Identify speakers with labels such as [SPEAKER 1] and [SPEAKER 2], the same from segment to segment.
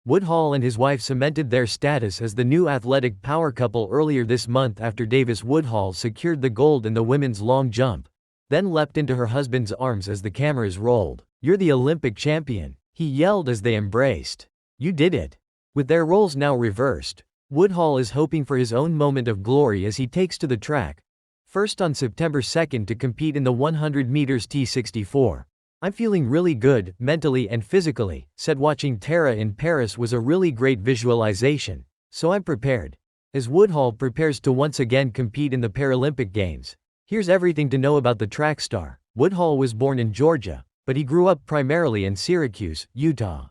[SPEAKER 1] Woodhall and his wife cemented their status as the new athletic power couple earlier this month after Davis Woodhall secured the gold in the women's long jump, then leapt into her husband's arms as the cameras rolled. "You're the Olympic champion," he yelled as they embraced. "You did it." With their roles now reversed, Woodhall is hoping for his own moment of glory as he takes to the track, first on September 2nd to compete in the 100 meters T64. "I'm feeling really good, mentally and physically," said watching Tara in Paris was a really great visualization, "so I'm prepared." As Woodhall prepares to once again compete in the Paralympic Games, here's everything to know about the track star. Woodhall was born in Georgia, but he grew up primarily in Syracuse, Utah.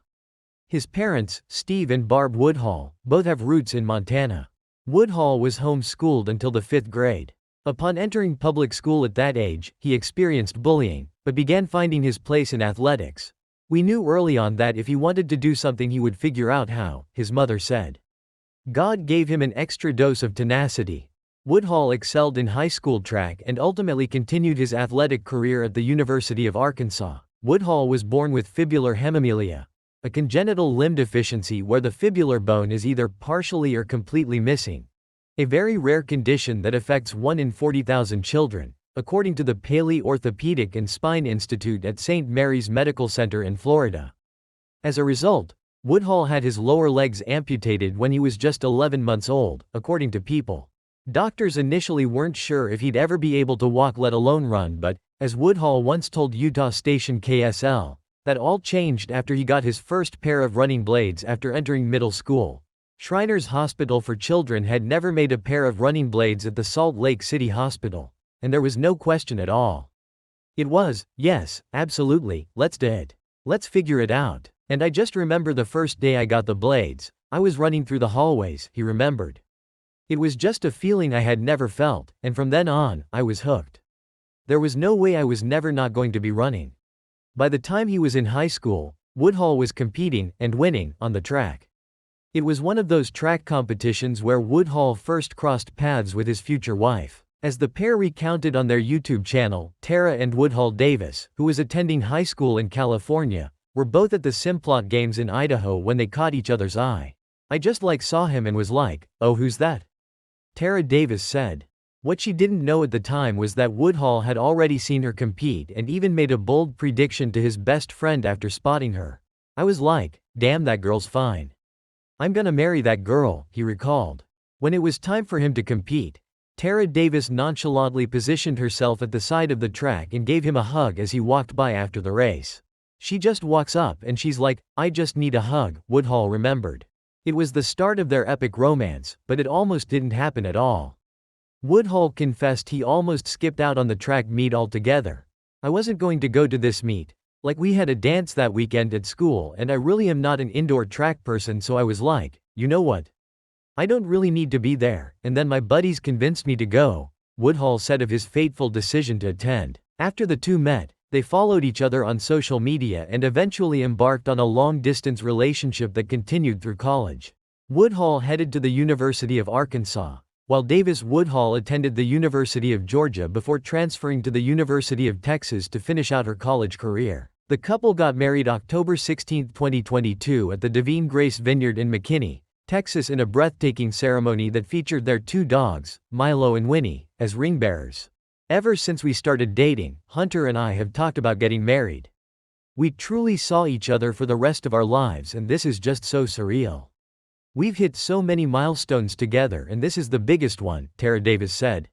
[SPEAKER 1] His parents, Steve and Barb Woodhall, both have roots in Montana. Woodhall was homeschooled until the 5th grade. Upon entering public school at that age, he experienced bullying, but began finding his place in athletics. "We knew early on that if he wanted to do something he would figure out how," his mother said. God gave him an extra dose of tenacity. Woodhall excelled in high school track and ultimately continued his athletic career at the University of Arkansas. Woodhall was born with fibular hemimelia, a congenital limb deficiency where the fibular bone is either partially or completely missing. A very rare condition that affects 1 in 40,000 children, according to the Paley Orthopedic and Spine Institute at St. Mary's Medical Center in Florida. As a result, Woodhall had his lower legs amputated when he was just 11 months old, according to People. Doctors initially weren't sure if he'd ever be able to walk, let alone run, but, as Woodhall once told Utah station KSL, that all changed after he got his first pair of running blades after entering middle school. Shriners Hospital for Children had never made a pair of running blades at the Salt Lake City Hospital, and there was no question at all. It was, "Yes, absolutely, let's do it. Let's figure it out. And I just remember the first day I got the blades, I was running through the hallways," he remembered. "It was just a feeling I had never felt, and from then on, I was hooked. There was no way I was never not going to be running." By the time he was in high school, Woodhall was competing, and winning, on the track. It was one of those track competitions where Woodhall first crossed paths with his future wife. As the pair recounted on their YouTube channel, Tara and Woodhall Davis, who was attending high school in California, were both at the Simplot Games in Idaho when they caught each other's eye. "I just saw him and was like, oh, who's that?" Tara Davis said. What she didn't know at the time was that Woodhall had already seen her compete and even made a bold prediction to his best friend after spotting her. "I was like, damn, that girl's fine. I'm gonna marry that girl," he recalled. When it was time for him to compete, Tara Davis nonchalantly positioned herself at the side of the track and gave him a hug as he walked by after the race. "She just walks up and she's like, I just need a hug," Woodhall remembered. It was the start of their epic romance, but it almost didn't happen at all. Woodhall confessed he almost skipped out on the track meet altogether. "I wasn't going to go to this meet. Like, we had a dance that weekend at school and I really am not an indoor track person, so I was like, you know what? I don't really need to be there, and then my buddies convinced me to go," Woodhall said of his fateful decision to attend. After the two met, they followed each other on social media and eventually embarked on a long-distance relationship that continued through college. Woodhall headed to the University of Arkansas, while Davis Woodhall attended the University of Georgia before transferring to the University of Texas to finish out her college career. The couple got married October 16, 2022 at the Divine Grace Vineyard in McKinney, Texas, in a breathtaking ceremony that featured their two dogs, Milo and Winnie, as ring bearers. "Ever since we started dating, Hunter and I have talked about getting married. We truly saw each other for the rest of our lives, and this is just so surreal. We've hit so many milestones together and this is the biggest one," Tara Davis said.